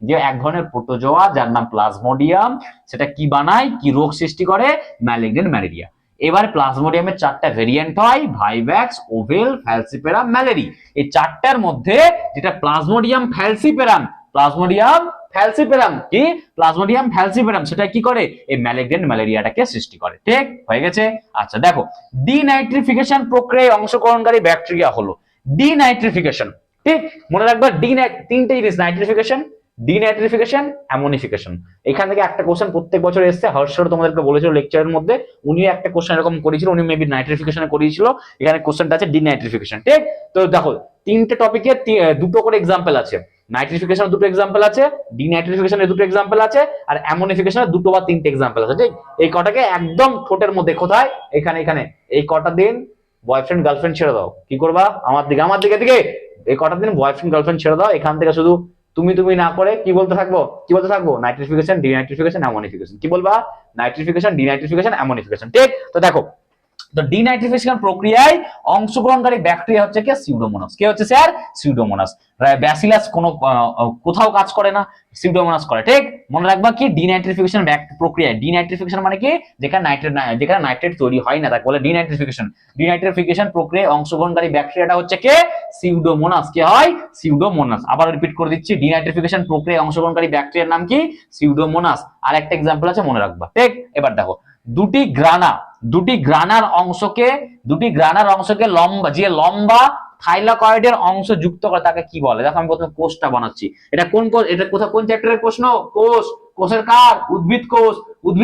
[SPEAKER 1] যে এক ধরনের প্রোটোজোয়া যার নাম প্লাজমোডিয়াম, সেটা কি বানায়, কি রোগ সৃষ্টি করে? Malignant malaria. এবার প্লাজমোডিয়ামের 4টা ভেরিয়েন্ট হয়, ভাইভ্যাক্স, ওভেল, ফ্যালসিপেরাম, ম্যালেরি। এই 4টার মধ্যে যেটা প্লাজমোডিয়াম ফ্যালসিপেরাম, প্লাজমোডিয়াম ফ্যালসিপেরাম, কি? প্লাজমোডিয়াম ফ্যালসিপেরাম সেটা কি করে? এই ম্যালিগনেন্ট ম্যালেরিয়াটাকে সৃষ্টি করে। ঠিক হয়ে গেছে। আচ্ছা দেখো, ডিনাইট্রিফিকেশন প্রক্রিয়ায় অংশগ্রহণকারী ব্যাকটেরিয়া হলো ডিনাইট্রিফিকেশন। ঠিক, মনে রাখবা তিনটে জিনিস: নাইট্রিফিকেশন, ডিনাইট্রিফিকেশন, অ্যামোনিফিকেশন। এখান থেকে একটা কোশ্চেন প্রত্যেক বছর এসছে, হর্ষর তোমাদেরকে বলেছিল লেকচারের মধ্যে, উনিও একটা কোশ্চেন এরকম করেছিল, উনি মেবি নাইট্রিফিকেশনে করিয়েছিল। এখানে কোশ্চেনটা আছে ডিনাইট্রিফিকেশন। ঠিক, তো দেখো তিনটে টপিকে দুটো করে এক্সাম্পল আছে। নাইট্রিফিকেশনের দুটো এক্সাম্পল আছে, ডিনাইট্রিফিকেশনের দুটো এক্সাম্পল আছে, আর অ্যামোনিফিকেশনের দুটো বা তিনটে এক্সাম্পল আছে। ঠিক, এই কটাকে একদম ঠোঁটের মধ্যে, কোথায়? এখানে, এখানে এই কটা দিন বয়ফ্রেন্ড গার্লফ্রেন্ড ছেড়ে দাও। কি করবা? আমার দিকে, আমার দিকে দিকে এই কটা দিন বয়ফ্রেন্ড গার্লফ্রেন্ড ছেড়ে দাও, এখান থেকে শুধু তুমি তুমি না করে কি বলতে থাকবো? কি বলতে থাকবো? Nitrification, denitrification, ammonification. কি বলবা? Nitrification, denitrification, ammonification. ঠিক, তো দেখো তো ডিনাইট্রিফিকেশন প্রক্রিয়ায় অংশগ্রহণকারী ব্যাকটেরিয়া হচ্ছে কি সিউডোমোনাস। কে হচ্ছে স্যার? সিউডোমোনাস। ব্যাসিলাস কোথাও কাজ করে না, সিউডোমোনাস করে। ঠিক মনে রাখবা কি ডিনাইট্রিফিকেশন প্রক্রিয়া, ডিনাইট্রিফিকেশন মানে কি যেখানে নাইট্রেট তৈরি হয় না তাকে বলে ডিনাইট্রিফিকেশন। ডিনাইট্রিফিকেশন প্রক্রিয়ায় অংশগ্রহণকারী ব্যাকটেরিয়াটা হচ্ছে কে? সিউডোমোনাস। কে হয়? সিউডোমোনাস। আবার রিপিট করে দিচ্ছি, ডিনাইট্রিফিকেশন প্রক্রিয়ায় অংশগ্রহণকারী ব্যাকটেরিয়ার নাম কি? সিউডোমোনাস। আর একটা एग्जांपल আছে মনে রাখবা। ঠিক এবার দেখো, দুটি গ্রানার অংশকে লম্বা থাইলাকয়েডের অংশ যুক্ত করে তাকে কি বলে? দেখো আমি প্রথমে কোষটা বানাচ্ছি। এটা কোন কোষ? এটা কোন চ্যাপ্টারের প্রশ্ন? কোষের কার? উদ্ভিদ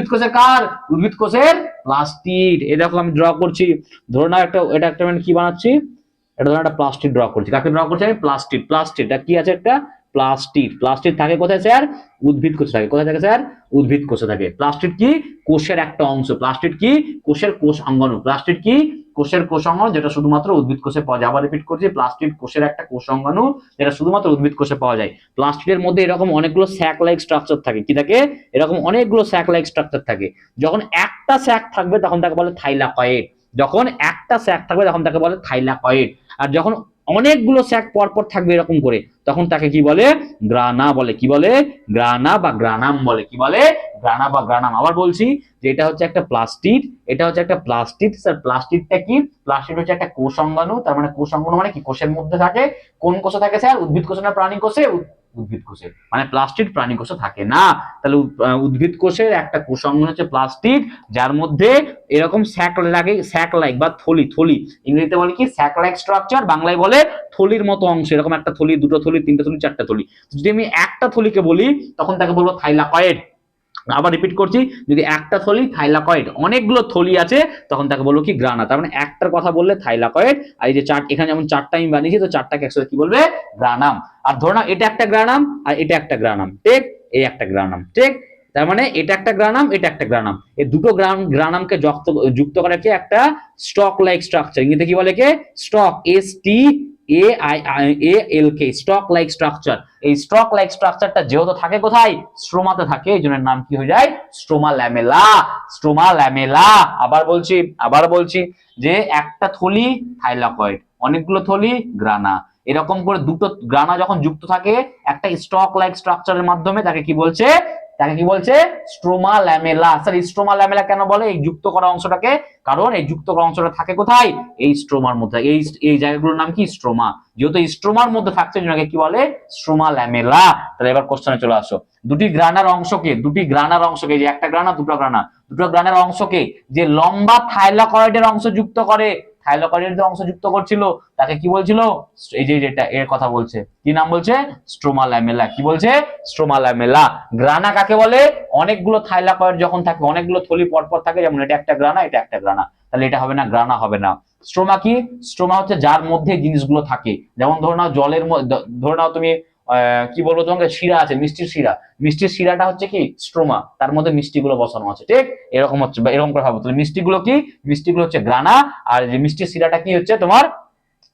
[SPEAKER 1] কোষের কার? উদ্ভিদ কোষের প্লাস্টিড। এই দেখো আমি ড্র করছি, ধরো না এটা একটা কি বানাচ্ছি, এটা ধরো একটা প্লাস্টিড ড্র করছি। কাকে ড্র করছি আমি? প্লাস্টিডটা কি আছে? একটা প্লাস্টিড থাকে কোথায় স্যার? উদ্ভিদ কোষে থাকে। কোথায় থাকে স্যার? উদ্ভিদ কোষে থাকে। প্লাস্টিড কি? কোষের একটা অংশ। প্লাস্টিড কি? কোষের কোষ অঙ্গাণু। প্লাস্টিড কি? কোষের কোষ অঙ্গাণু, যেটা শুধুমাত্র উদ্ভিদ কোষে পাওয়া যায়। আবার রিপিট করছি, প্লাস্টিড কোষের একটা কোষ অঙ্গাণু, যেটা শুধুমাত্র উদ্ভিদ কোষে পাওয়া যায়। প্লাস্টিডের মধ্যে এরকম অনেকগুলো স্যাক লাইক স্ট্রাকচার থাকে। কি থাকে? এরকম অনেকগুলো স্যাক লাইক স্ট্রাকচার থাকে। যখন একটা স্যাক থাকবে তখন তাকে বলে থাইলাকয়েড। আর যখন অনেকগুলো স্যাক পরপর থাকবে এরকম করে, তখন তাকে কি বলে? গ্রানা বলে। কি বলে? গ্রানা বা গ্রানাম বলে। কি বলে? গ্রানা বা গ্রানাম। আবার বলছি যে এটা হচ্ছে একটা প্লাস্টিড। স্যার প্লাস্টিডটা কি? প্লাস্টিড হচ্ছে একটা কোষ অঙ্গাণু। তার মানে কোষ অঙ্গাণু মানে কি? কোষের মধ্যে থাকে। কোন কোষে থাকে স্যার? উদ্ভিদ কোষে না প্রাণী কোষে? উদ্ভিদ কোষে। মানে প্লাস্টিড প্রাণী কোষে থাকে না। তাহলে উদ্ভিদ কোষের একটা কোষ অঙ্গাণু হচ্ছে প্লাস্টিড, যার মধ্যে এরকম স্যাক লাইক বা থলি, ইংরেজিতে বলে কি? স্যাক লাইক স্ট্রাকচার, বাংলায় বলে থলির মতো অংশ। এরকম একটা থলি, দুটো থলি, তিনটা থলি, চারটা থলি। যদি আমি একটা থলিকে বলি তখন তাকে বলবো থাইলাকয়েড। আবার রিপিট করছি, যদি একটা থলি থাইলাকয়েড, অনেকগুলো থলি আছে তখন তাকে বলবো কি? গ্রানা। তার মানে একটার কথা বললে থাইলাকয়েড, আর এই যে এখানে যেমন চারটা আমি বানিয়েছি, তো চারটাকে একসাথে কি বলবে? গ্রানাম। আর ধরো না এটা একটা গ্রানাম আর এটা একটা গ্রানাম। ঠিক এই একটা গ্রানাম। ঠিক তার মানে এটা একটা গ্রানাম, এটা একটা গ্রানাম। এই দুটো গ্রানামকে যুক্ত করে কি? একটা স্টক লাইক স্ট্রাকচার। ইংরেজিতে কি বলে? কে? Stalk, STAILK, stalk like structure. এই স্টক লাইক স্ট্রাকচারটা যেহেতু থাকে কোথায়? স্ট্রোমাতে থাকে, এই জন্য নাম কি হয়ে যায়? Stroma lamella. আবার বলছি যে একটা থলি থাইলাকয়েড, অনেকগুলো থলি গ্রানা। এরকম করে দুটো গ্রানা যখন যুক্ত থাকে একটা স্টক লাইক স্ট্রাকচারের মাধ্যমে, তাকে কি বলছে? Stroma lamella. Sir stroma lamella কেন বলে এই যুক্ত করা অংশটাকে? কারণ এই যুক্ত করা অংশটা থাকে কোথায়? এই স্ট্রোমার মধ্যে। এই জায়গাগুলোর নাম কি? স্ট্রোমা। যেহেতু স্ট্রোমার মধ্যে থাকছে জন্য কি বলে? Stroma lamella. তাহলে এবার কোশ্চেনে চলে আসো, দুটি গ্রানার অংশকে, যে একটা গ্রানা দুটো গ্রানার অংশকে যে লম্বা থাইলাকয়েডের অংশ যুক্ত করে, থাইলাকয়েডের যে অংশ যুক্ত করছিল তাকে কি বলছিল? এই যে যেটা এর কথা বলছে, কি নাম বলছে? Stroma lamella. কি বলছে? Stroma lamella. গ্রানা কাকে বলে? অনেকগুলো থাইলাকয়েড যখন থাকে, অনেকগুলো থলি পরপর থাকে, যেমন এটা একটা গ্রানা, এটা একটা গ্রানা, তাহলে এটা হবে না, গ্রানা হবে না। স্ট্রোমা কি? স্ট্রোমা হচ্ছে যার মধ্যে জিনিসগুলো থাকে। যেমন ধরো নাও জলের মধ্যে, ধরো নাও তুমি কি বলবো তোমাকে, শিরা আছে, মিষ্টির শিরাটা হচ্ছে কি? স্ট্রোমা, তার মধ্যে মিষ্টিগুলো বসানো আছে। ঠিক এরকম হচ্ছে, এরকম করে ভাবো। তাহলে মিষ্টিগুলো হচ্ছে গ্রানা, আর যে মিষ্টির শিরাটা কি হচ্ছে? তোমার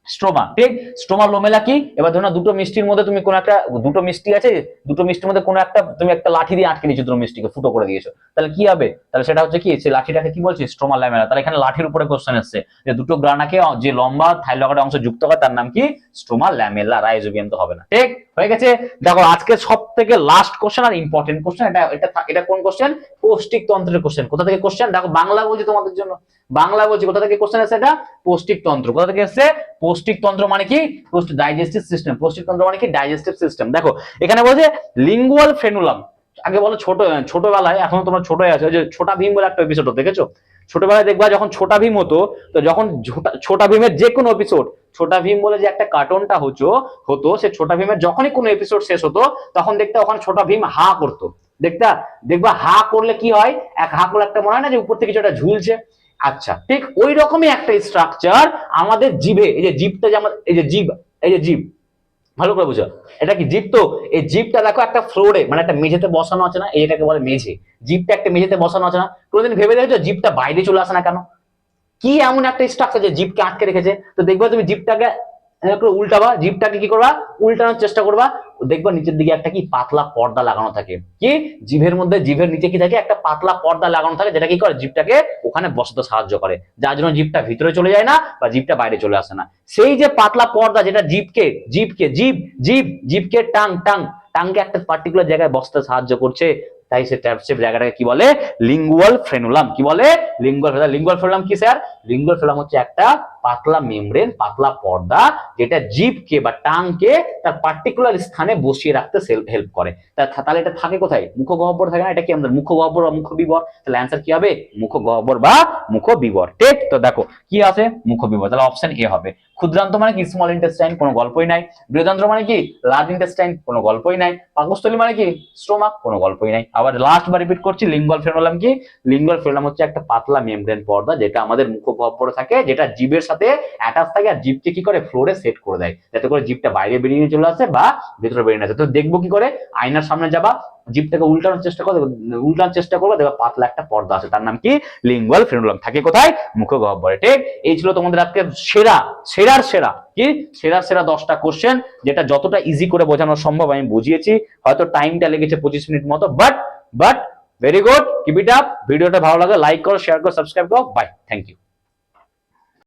[SPEAKER 1] স্ট্রোমা। ঠিক স্ট্রোমা লোমেলা কি? এবার ধরো দুটো মিষ্টির মধ্যে তুমি কোন একটা, দুটো মিষ্টি আছে, দুটো মিষ্টির মধ্যে কোনো একটা তুমি একটা লাঠি দিয়ে আটকে দিয়েছো, দুটো মিষ্টিকে ফুটো করে দিয়েছো, তাহলে কি হবে? তাহলে সেটা হচ্ছে কি? সেই লাঠিটাকে কি বলছে? Stroma lamella. তাহলে এখানে লাঠির উপরে কোশ্চেন এসেছে যে দুটো গ্রানাকে যে লম্বা থাইলাকয়েড অংশ যুক্ত হয় তার নাম কি? Stroma lamella. রাইজোবিয়াম তো হবে না। ঠিক হয়ে গেছে। দেখো আজকে সব থেকে লাস্ট কোশ্চেন আর ইম্পর্টেন্ট কোশ্চেন, এটা কোন কোশ্চেন? পৌষ্টিক তন্ত্রের কোশ্চেন। কোথা থেকে কোশ্চেন? দেখো বাংলা বলছি তোমাদের জন্য, কোথা থেকে কোশ্চেন আছে? এটা পৌষ্টিক তন্ত্র। কোথা থেকে এসেছে? পৌষ্টিক তন্ত্র মানে কি? Digestive system. পৌষ্টিক তন্ত্র মানে কি? Digestive system. দেখো এখানে বলছে লিঙ্গুয়াল ফ্রেনুলাম। আগে বলো ছোটবেলায়, এখন তোমরা ছোট হয়ে আছো, যে ছোটা ভীম বলে একটা এপিসোড দেখেছো? ছোটবেলায় দেখবা যখন ছোটা ভীম হতো, তো যখন ছোটা ভীমের যে কোনো এপিসোড, ছোটা ভীম বলে যে একটা কার্টুনটা হতো, সে ছোটা ভীমের যখনই কোনো এপিসোড শেষ হতো তখন দেখতে ওখানে ছোটা ভীম হা করতো। দেখবা হা করলে কি হয়? হা করলে একটা মনে হয় না যে উপর থেকে কিছু একটা ঝুলছে? আচ্ছা, ঠিক ওই রকমই একটা স্ট্রাকচার আমাদের জিভে। এই যে জিভটা, যে আমার এই যে জিভ, ভালো করে বুঝো, এটা কি জিভ? তো এই জিভটা দেখো একটা ফ্লোরে, মানে একটা মেঝেতে বসানো আছে না, এটাকে বলে মেঝে। জিভটা একটা মেঝেতে বসানো আছে না? কোনোদিন ভেবে দেখেছো জিভটা বাইরে চলে আসে না কেন? কি এমন একটা স্ট্রাকচার যে জিভকে আটকে রেখেছে? তো দেখবা তুমি জিভটাকে উল্টাবা, জিভটাকে কি করবা? উল্টানোর চেষ্টা করবা, দেখবা নিচের দিকে একটা কি পাতলা পর্দা লাগানো থাকে, কি জিভের মধ্যে, জিভের নিচে কি থাকে, একটা পাতলা পর্দা লাগানো থাকে, যেটা কি করে জিভটাকে ওখানে বসাতে সাহায্য করে, যার জন্য জিভটা ভিতরে চলে যায় না বা জিভটা বাইরে চলে আসে না। সেই যে পাতলা পর্দা যেটা জিভকে জিভকে জিভ জিভ জিভকে টাংকে একটা পার্টিকুলার জায়গায় বসতে সাহায্য করছে, তাই সে জায়গাটাকে কি বলে, লিঙ্গুয়াল ফ্রেনুলাম। কি বলে, লিঙ্গুয়াল ফ্রেনুলাম। লিঙ্গুয়াল ফ্রেনুলাম কি স্যার? লিঙ্গুয়াল ফ্রেনুলাম হচ্ছে একটা পাতলা মেমব্রেন, পাতলা পর্দা, যেটা জিভকে বা টাংকে তার পার্টিকুলার স্থানে বসিয়ে রাখতে হেল্প করে। তাহলে এটা থাকে কোথায়? মুখগহ্বর থাকে না, এটা কি আমাদের মুখগহ্বর বা মুখবিবর? তাহলে অ্যান্সার কি হবে? মুখগহ্বর বা মুখবিবর। ঠিক তো, দেখো কি আছে, মুখবিবর, তাহলে অপশন এ হবে। ক্ষুদ্রান্ত মানে কি? স্মল ইন্টেস্টাইন, কোনো গল্পই নাই। বৃহদান্ত্র মানে কি? লার্জ ইন্টেস্টাইন, কোনো গল্পই নাই। পাকস্থলী মানে কি? স্টোমাক, কোনো গল্পই নাই। আবার লাস্ট বার রিপিট করছি, লিঙ্গুয়াল ফ্রেনুলাম কি? লিঙ্গুয়াল ফ্রেনুলাম হচ্ছে একটা পাতলা মেমব্রেন পর্দা, যেটা আমাদের মুখগহ্বরে থাকে, যেটা জিভের সাথে অ্যাটাচ থাকে, আর জিভকে কি করে, ফ্লোরে সেট করে দেয়, যাতে করে জিভটা বাইরে বেরিয়ে চলে আসে বা ভেতরে বেরিয়ে আসে। তো দেখবো কি করে, আয়নার সামনে যাবা, জিভটাকে উল্টানোর চেষ্টা করো, উল্টানোর চেষ্টা করবো, দেখবা পাতলা একটা পর্দা আছে, তার নাম কি? Lingual frenulum. থাকে কোথায়? মুখগহ্বরে। ঠিক, এই ছিল তোমাদের আজকে সেরা কি, সেরা 10টা কোশ্চেন, যেটা যতটা ইজি করে বোঝানো সম্ভব আমি বুঝিয়েছি। হয়তো টাইমটা লেগেছে 25 মিনিট মতো, but very good, keep it up. ভিডিওটা ভালো লাগে লাইক করো, শেয়ার করো, সাবস্ক্রাইব করো। Bye, thank you.